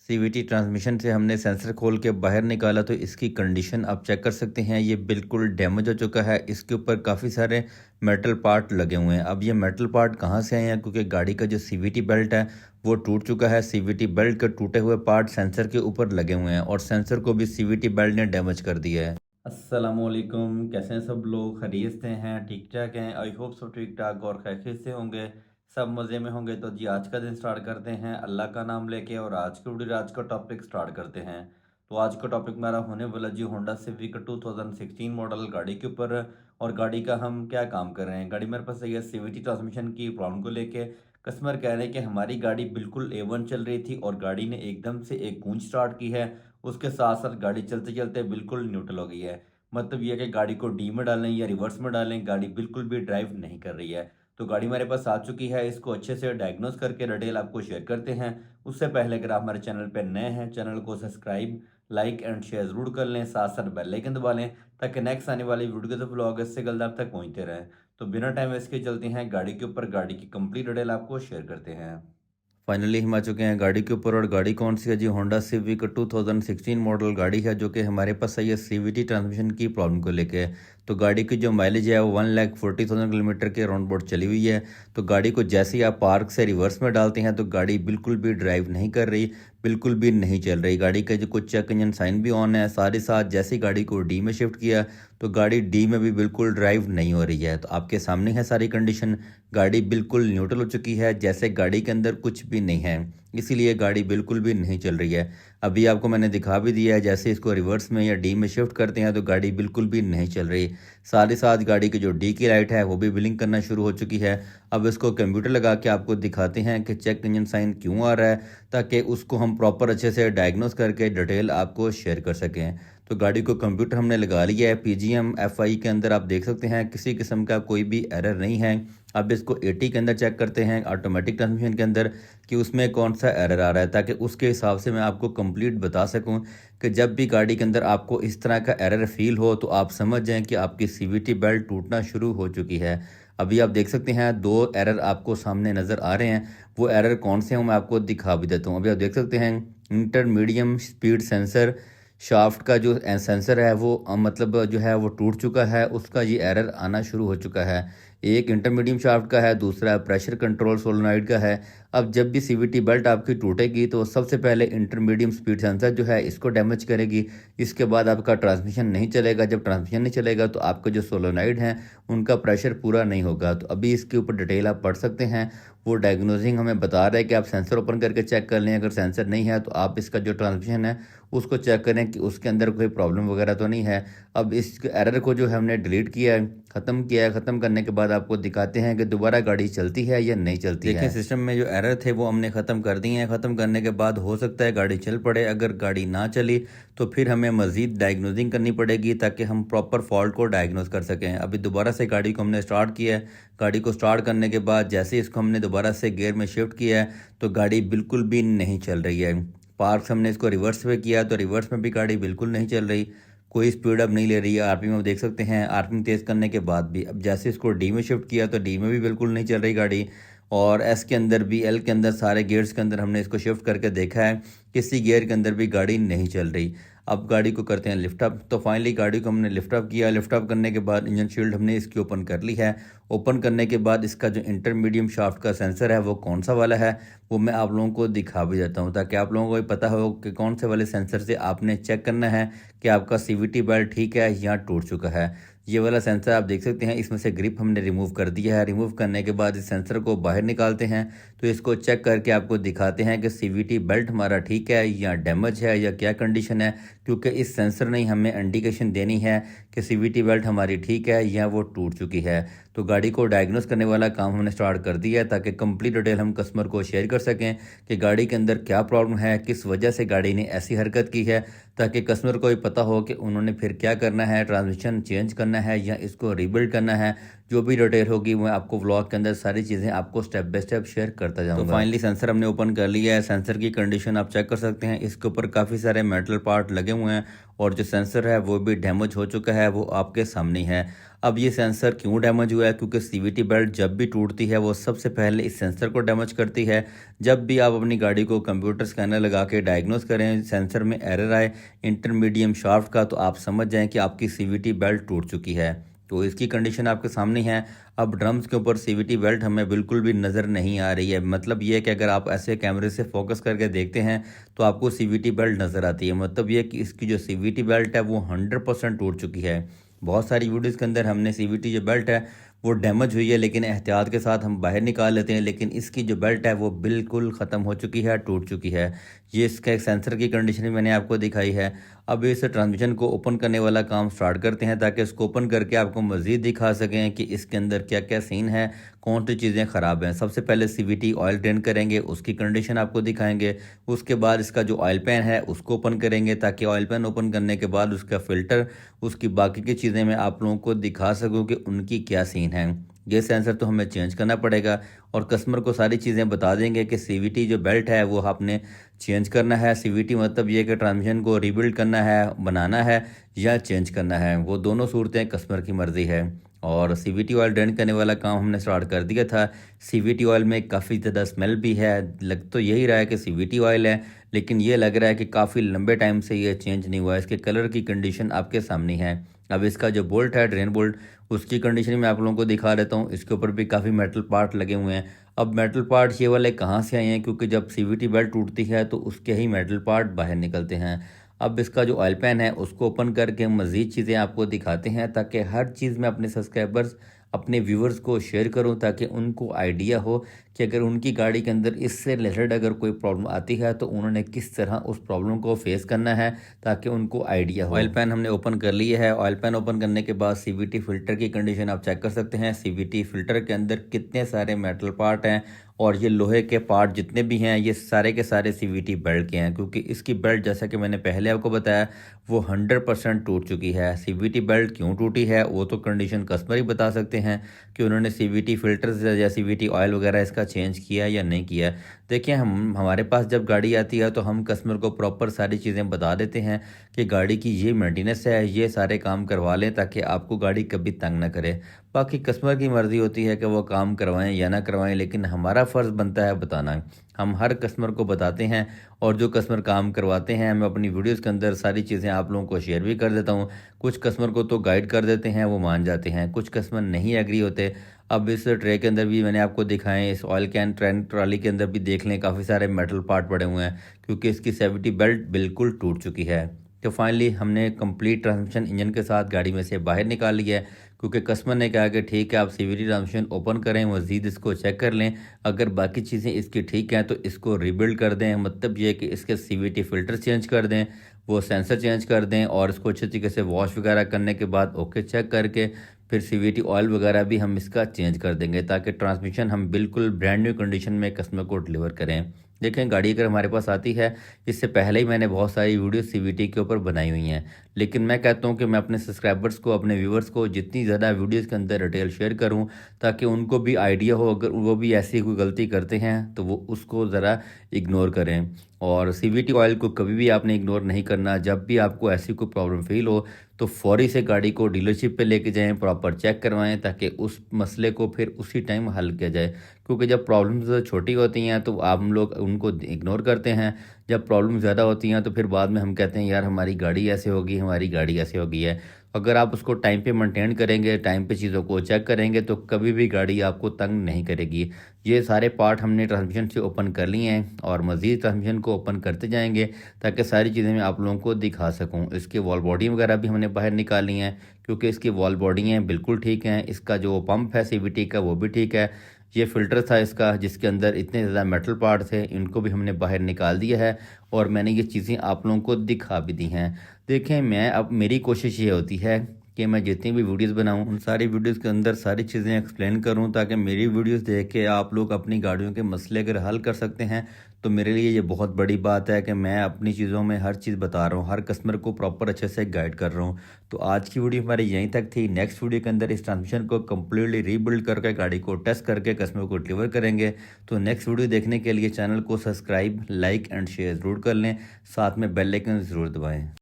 CVT transmission से हमने sensor खोल के बाहर निकाला तो इसकी कंडीशन आप चेक कर सकते हैं। ये बिल्कुल डैमेज हो चुका है। इसके ऊपर काफ़ी सारे मेटल पार्ट लगे हुए हैं। अब ये मेटल पार्ट कहाँ से आए हैं, क्योंकि गाड़ी का जो सीवीटी बेल्ट है वो टूट चुका है। सीवीटी बेल्ट के टूटे हुए पार्ट सेंसर के ऊपर लगे हुए हैं और सेंसर को भी सीवीटी बेल्ट ने डैमेज कर दिया है। अस्सलामुअलैकुम, कैसे हैं सब लोग? खैरियत से हैं, ठीक ठाक हैं? आई होप सब ठीक ठाक और खैरियत से होंगे, सब मज़े में होंगे। तो जी आज का दिन स्टार्ट करते हैं अल्लाह का नाम लेके और आज के वीडियो आज का टॉपिक स्टार्ट करते हैं। तो आज का टॉपिक मेरा होने वाला जी होंडा सिविक 2016 मॉडल गाड़ी के ऊपर। और गाड़ी का हम क्या काम कर रहे हैं, गाड़ी मेरे पास है सीवीटी ट्रांसमिशन की प्रॉब्लम को लेके। कस्टमर कह रहे हैं कि हमारी गाड़ी बिल्कुल A1 चल रही थी और गाड़ी ने एकदम से एक गूंज स्टार्ट की है, उसके साथ साथ गाड़ी चलते चलते बिल्कुल न्यूट्रल हो गई है। मतलब ये है कि गाड़ी को डी में डालें या रिवर्स में डालें, गाड़ी बिल्कुल भी ड्राइव नहीं कर रही है। तो गाड़ी मेरे पास आ चुकी है, इसको अच्छे से डायग्नोस करके डिटेल आपको शेयर करते हैं। उससे पहले अगर आप हमारे चैनल पर नए हैं, चैनल को सब्सक्राइब लाइक एंड शेयर ज़रूर कर लें, साथ साथ बेल आइकन दबा लें ताकि नेक्स्ट आने वाली वीडियो के जो ब्लॉग इससे जल्द आप तक पहुंचते रहें। तो बिना टाइम वेस्ट के चलते हैं गाड़ी के ऊपर, गाड़ी की कंप्लीट डिटेल आपको शेयर करते हैं। फाइनली हम आ चुके हैं गाड़ी के ऊपर। और गाड़ी कौन सी है जी? होंडा सिविक 2016 मॉडल गाड़ी है जो कि हमारे पास है ये सीवीटी ट्रांसमिशन की प्रॉब्लम को लेके। तो गाड़ी की जो माइलेज है वो 1,40,000 किलोमीटर के राउंड अबाउट चली हुई है। तो गाड़ी को जैसे ही आप पार्क से रिवर्स में डालते हैं तो गाड़ी बिल्कुल भी ड्राइव नहीं कर रही, बिल्कुल भी नहीं चल रही। गाड़ी का जो कुछ चेक इंजन साइन भी ऑन है, साथ ही साथ जैसे ही गाड़ी को डी में शिफ्ट किया तो गाड़ी डी में भी बिल्कुल ड्राइव नहीं हो रही है। तो आपके सामने है सारी कंडीशन। गाड़ी बिल्कुल न्यूट्रल हो चुकी है, जैसे गाड़ी के अंदर कुछ भी नहीं है, इसीलिए गाड़ी बिल्कुल भी नहीं चल रही है। अभी आपको मैंने दिखा भी दिया है, जैसे इसको रिवर्स में या डी में शिफ्ट करते हैं तो गाड़ी बिल्कुल भी नहीं चल रही। साथ ही साथ गाड़ी की जो डी की लाइट है वो भी ब्लिंक करना शुरू हो चुकी है। अब इसको कंप्यूटर लगा के आपको दिखाते हैं कि चेक इंजन साइन क्यों आ रहा है, ताकि उसको हम प्रॉपर अच्छे से डायग्नोस करके डिटेल आपको शेयर कर सकें। तो गाड़ी को कंप्यूटर हमने लगा लिया है। पीजीएम एफआई के अंदर आप देख सकते हैं किसी किस्म का कोई भी एरर नहीं है। अब इसको एटी के अंदर चेक करते हैं, ऑटोमेटिक ट्रांसमिशन के अंदर, कि उसमें कौन सा एरर आ रहा है, ताकि उसके हिसाब से मैं आपको कंप्लीट बता सकूं कि जब भी गाड़ी के अंदर आपको इस तरह का एरर फील हो तो आप समझ जाएं कि आपकी सीवीटी बेल्ट टूटना शुरू हो चुकी है। अभी आप देख सकते हैं दो एरर आपको सामने नज़र आ रहे हैं। वो एरर कौन से हैं मैं आपको दिखा भी देता हूँ। अभी आप देख सकते हैं इंटरमीडियम स्पीड सेंसर शाफ्ट का जो सेंसर है वो मतलब जो है वो टूट चुका है, उसका ये एरर आना शुरू हो चुका है। एक इंटरमीडियम शाफ्ट का है, दूसरा प्रेशर कंट्रोल सोलेनॉइड का है। अब जब भी सीवीटी बेल्ट आपकी टूटेगी तो सबसे पहले इंटरमीडियम स्पीड सेंसर जो है इसको डैमेज करेगी। इसके बाद आपका ट्रांसमिशन नहीं चलेगा। जब ट्रांसमिशन नहीं चलेगा तो आपके जो सोलेनॉइड हैं उनका प्रेशर पूरा नहीं होगा। तो अभी इसके ऊपर डिटेल आप पढ़ सकते हैं। वो डायग्नोजिंग हमें बता रहा है कि आप सेंसर ओपन करके चेक कर लें। अगर सेंसर नहीं है तो आप इसका जो ट्रांसमिशन है उसको चेक करें कि उसके अंदर कोई प्रॉब्लम वगैरह तो नहीं है। अब इस एरर को जो है हमने डिलीट किया है, ख़त्म किया है। ख़त्म करने के बाद आपको दिखाते हैं कि दोबारा गाड़ी चलती है या नहीं चलती है। देखिए सिस्टम में जो एरर थे वो हमने ख़त्म कर दिए हैं। ख़त्म करने के बाद हो सकता है गाड़ी चल पड़े। अगर गाड़ी ना चली तो फिर हमें मज़ीद डायग्नोजिंग करनी पड़ेगी ताकि हम प्रॉपर फॉल्ट को डायग्नोज कर सकें। अभी दोबारा से गाड़ी को हमने स्टार्ट किया है। गाड़ी को स्टार्ट करने के बाद जैसे इसको हमने दोबारा से गियर में शिफ्ट किया है तो गाड़ी बिल्कुल भी नहीं चल रही है। पार्क हमने इसको रिवर्स में किया तो रिवर्स में भी गाड़ी बिल्कुल नहीं चल रही, कोई स्पीड अप नहीं ले रही है। आरपीएम आप देख सकते हैं, आरपीएम तेज़ करने के बाद भी। अब जैसे इसको डी में शिफ्ट किया तो डी में भी बिल्कुल नहीं चल रही गाड़ी। और एस के अंदर भी, एल के अंदर, सारे गियर्स के अंदर हमने इसको शिफ्ट करके देखा है, किसी गियर के अंदर भी गाड़ी नहीं चल रही। अब गाड़ी को करते हैं लिफ्ट अप। तो फाइनली गाड़ी को हमने लिफ्ट अप किया। लिफ्ट अप करने के बाद इंजन शील्ड हमने इसकी ओपन कर ली है। ओपन करने के बाद इसका जो इंटरमीडियम शाफ्ट का सेंसर है वो कौन सा वाला है वो मैं आप लोगों को दिखा भी देता हूँ, ताकि आप लोगों को भी पता हो कि कौन से वाले सेंसर से आपने चेक करना है कि आपका सीवीटी बेल्ट ठीक है या टूट चुका है। ये वाला सेंसर आप देख सकते हैं, इसमें से ग्रिप हमने रिमूव कर दिया है। रिमूव करने के बाद इस सेंसर को बाहर निकालते हैं तो इसको चेक करके आपको दिखाते हैं कि सीवीटी बेल्ट हमारा ठीक है या डैमेज है या क्या कंडीशन है, क्योंकि इस सेंसर ने हमें इंडिकेशन देनी है कि सीवीटी बेल्ट हमारी ठीक है या वो टूट चुकी है। तो गाड़ी को डायग्नोस करने वाला काम हमने स्टार्ट कर दिया है ताकि कंप्लीट डिटेल हम कस्टमर को शेयर कर सकें कि गाड़ी के अंदर क्या प्रॉब्लम है, किस वजह से गाड़ी ने ऐसी हरकत की है, ताकि कस्टमर को भी पता हो कि उन्होंने फिर क्या करना है, ट्रांसमिशन चेंज करना है या इसको रीबिल्ड करना है। जो भी डिटेल होगी मैं आपको व्लॉग के अंदर सारी चीज़ें आपको स्टेप बाय स्टेप शेयर करता जाऊंगा। तो फाइनली सेंसर हमने ओपन कर लिया है। सेंसर की कंडीशन आप चेक कर सकते हैं, इसके ऊपर काफ़ी सारे मेटल पार्ट लगे हुए हैं और जो सेंसर है वो भी डैमेज हो चुका है, वो आपके सामने है। अब ये सेंसर क्यों डैमेज हुआ है, क्योंकि सीवीटी बेल्ट जब भी टूटती है वो सबसे पहले इस सेंसर को डैमेज करती है। जब भी आप अपनी गाड़ी को कंप्यूटर स्कैनर लगा के डायग्नोस करें, सेंसर में एरर आए इंटरमीडियम शाफ्ट का, तो आप समझ जाएं कि आपकी सीवीटी बेल्ट टूट चुकी है। तो इसकी कंडीशन आपके सामने है। अब ड्रम्स के ऊपर सीवीटी बेल्ट हमें बिल्कुल भी नज़र नहीं आ रही है। मतलब ये है कि अगर आप ऐसे कैमरे से फोकस करके देखते हैं तो आपको सीवीटी बेल्ट नज़र आती है। मतलब ये कि इसकी जो सीवीटी बेल्ट है वो 100% टूट चुकी है। बहुत सारी वीडियोज़ के अंदर हमने सीवीटी जो बेल्ट है वो डैमेज हुई है लेकिन एहतियात के साथ हम बाहर निकाल लेते हैं, लेकिन इसकी जो बेल्ट है वो बिल्कुल ख़त्म हो चुकी है, टूट चुकी है। ये इसका एक सेंसर की कंडीशन भी मैंने आपको दिखाई है। अब इस ट्रांसमिशन को ओपन करने वाला काम स्टार्ट करते हैं ताकि इसको ओपन करके आपको मज़ीद दिखा सकें कि इसके अंदर क्या क्या सीन है, कौन सी चीज़ें ख़राब हैं। सबसे पहले सीवीटी ऑयल ड्रेन करेंगे, उसकी कंडीशन आपको दिखाएंगे। उसके बाद इसका जो ऑयल पैन है उसको ओपन करेंगे ताकि ऑयल पैन ओपन करने के बाद उसका फ़िल्टर, उसकी बाकी की चीज़ें मैं आप लोगों को दिखा सकूँ कि उनकी क्या सीन है। ये सेंसर तो हमें चेंज करना पड़ेगा और कस्टमर को सारी चीज़ें बता देंगे कि सीवीटी जो बेल्ट है वो आपने चेंज करना है। सीवीटी मतलब ये कि ट्रांसमिशन को रीबिल्ड करना है, बनाना है या चेंज करना है, वो दोनों सूरतें कस्टमर की मर्ज़ी है। और सीवीटी ऑयल ड्रेन करने वाला काम हमने स्टार्ट कर दिया था। सीवीटी ऑयल में काफ़ी ज़्यादा स्मेल भी है, लग तो यही रहा है कि सीवीटी ऑयल है, लेकिन ये लग रहा है कि काफ़ी लंबे टाइम से ये चेंज नहीं हुआ है। इसके कलर की कंडीशन आपके सामने है। अब इसका जो बोल्ट है, ड्रेन बोल्ट, उसकी कंडीशन मैं आप लोगों को दिखा देता हूँ। इसके ऊपर भी काफ़ी मेटल पार्ट लगे हुए हैं। अब मेटल पार्ट ये वाले कहाँ से आए हैं, क्योंकि जब सीवीटी बेल्ट टूटती है तो उसके ही मेटल पार्ट बाहर निकलते हैं। अब इसका जो ऑयल पैन है उसको ओपन करके मज़ीद चीज़ें आपको दिखाते हैं ताकि हर चीज़ मैं अपने सब्सक्राइबर्स, अपने व्यूवर्स को शेयर करूं ताकि उनको आइडिया हो कि अगर उनकी गाड़ी के अंदर इससे रिलेटेड अगर कोई प्रॉब्लम आती है तो उन्होंने किस तरह उस प्रॉब्लम को फेस करना है, ताकि उनको आइडिया हो। ऑयल पैन हमने ओपन कर लिया है। ऑयल पैन ओपन करने के बाद सीवीटी फ़िल्टर की कंडीशन आप चेक कर सकते हैं। सीवीटी फ़िल्टर के अंदर कितने सारे मेटल पार्ट हैं और ये लोहे के पार्ट जितने भी हैं ये सारे के सारे सीवीटी बेल्ट के हैं, क्योंकि इसकी बेल्ट जैसा कि मैंने पहले आपको बताया वो 100% टूट चुकी है। सीवीटी बेल्ट क्यों टूटी है वो तो कंडीशन कस्टमर ही बता सकते हैं कि उन्होंने सीवीटी फ़िल्टर्स या सीवीटी ऑयल वगैरह इसका चेंज किया या नहीं किया। देखिए, हमारे पास जब गाड़ी आती है तो हम कस्टमर को प्रॉपर सारी चीज़ें बता देते हैं कि गाड़ी की ये मेंटेनेंस है, ये सारे काम करवा लें ताकि आपको गाड़ी कभी तंग ना करे। बाकी कस्टमर की मर्ज़ी होती है कि वो काम करवाएं या ना करवाएं, लेकिन हमारा फ़र्ज़ बनता है बताना। हम हर कस्टमर को बताते हैं और जो कस्टमर काम करवाते हैं मैं अपनी वीडियोस के अंदर सारी चीज़ें आप लोगों को शेयर भी कर देता हूँ। कुछ कस्टमर को तो गाइड कर देते हैं, वो मान जाते हैं, कुछ कस्टमर नहीं एग्री होते। अब इस ट्रे के अंदर भी मैंने आपको दिखाएं, इस ऑयल कैन ट्राली के अंदर भी देख लें, काफ़ी सारे मेटल पार्ट पड़े हुए हैं क्योंकि इसकी सीवीटी बेल्ट बिल्कुल टूट चुकी है। तो फाइनली हमने कंप्लीट ट्रांसमिशन इंजन के साथ गाड़ी में से बाहर निकाल लिया है, क्योंकि कस्टमर ने कहा कि ठीक है आप सीवीटी ट्रांसमिशन ओपन करें, मज़ीद इसको चेक कर लें, अगर बाकी चीज़ें इसकी ठीक हैं तो इसको रीबिल्ड कर दें। मतलब ये कि इसके सीवीटी फ़िल्टर चेंज कर दें, वो सेंसर चेंज कर दें और इसको अच्छे तरीके से वॉश वगैरह करने के बाद ओके चेक करके फिर सीवीटी ऑयल वगैरह भी हम इसका चेंज कर देंगे ताकि ट्रांसमिशन हम बिल्कुल ब्रांड न्यू कंडीशन में कस्टमर को डिलीवर करें। देखें, गाड़ी अगर हमारे पास आती है, इससे पहले ही मैंने बहुत सारी वीडियो सीवीटी के ऊपर बनाई हुई हैं, लेकिन मैं कहता हूं कि मैं अपने सब्सक्राइबर्स को, अपने व्यूवर्स को जितनी ज़्यादा वीडियोस के अंदर डिटेल शेयर करूं ताकि उनको भी आइडिया हो, अगर वो भी ऐसी कोई गलती करते हैं तो वो उसको ज़रा इग्नोर करें। और सीवीटी ऑयल को कभी भी आपने इग्नोर नहीं करना। जब भी आपको ऐसी कोई प्रॉब्लम फील हो तो फौरी से गाड़ी को डीलरशिप पे लेके जाएं, प्रॉपर चेक करवाएं ताकि उस मसले को फिर उसी टाइम हल किया जाए। क्योंकि जब प्रॉब्लम्स छोटी होती हैं तो आप लोग उनको इग्नोर करते हैं, जब प्रॉब्लम ज़्यादा होती हैं तो फिर बाद में हम कहते हैं यार हमारी गाड़ी ऐसे होगी, हमारी गाड़ी ऐसे हो गई है। अगर आप उसको टाइम पे मेंटेन करेंगे, टाइम पे चीज़ों को चेक करेंगे तो कभी भी गाड़ी आपको तंग नहीं करेगी। ये सारे पार्ट हमने ट्रांसमिशन से ओपन कर लिए हैं और मज़ीद ट्रांसमिशन को ओपन करते जाएंगे ताकि सारी चीज़ें मैं आप लोगों को दिखा सकूं। इसके वॉल बॉडी वगैरह भी हमने बाहर निकाली हैं क्योंकि इसकी वॉल बॉडियाँ बिल्कुल ठीक हैं। इसका जो पंप है सीवीटी का वो भी ठीक है। ये फ़िल्टर था इसका जिसके अंदर इतने ज़्यादा मेटल पार्ट थे, इनको भी हमने बाहर निकाल दिया है और मैंने ये चीज़ें आप लोगों को दिखा भी दी हैं। देखें, मैं अब मेरी कोशिश ये होती है कि मैं जितनी भी वीडियोस बनाऊं उन सारी वीडियोस के अंदर सारी चीज़ें एक्सप्लेन करूं ताकि मेरी वीडियोस देख के आप लोग अपनी गाड़ियों के मसले अगर हल कर सकते हैं तो मेरे लिए ये बहुत बड़ी बात है कि मैं अपनी चीज़ों में हर चीज़ बता रहा हूँ, हर कस्टमर को प्रॉपर अच्छे से गाइड कर रहा हूँ। तो आज की वीडियो हमारी यहीं तक थी। नेक्स्ट वीडियो के अंदर इस ट्रांसमिशन को कम्प्लीटली रीबिल्ड करके गाड़ी को टेस्ट करके कस्टमर को डिलीवर करेंगे। तो नेक्स्ट वीडियो देखने के लिए चैनल को सब्सक्राइब, लाइक एंड शेयर ज़रूर कर लें, साथ में बेल आइकन ज़रूर दबाएँ।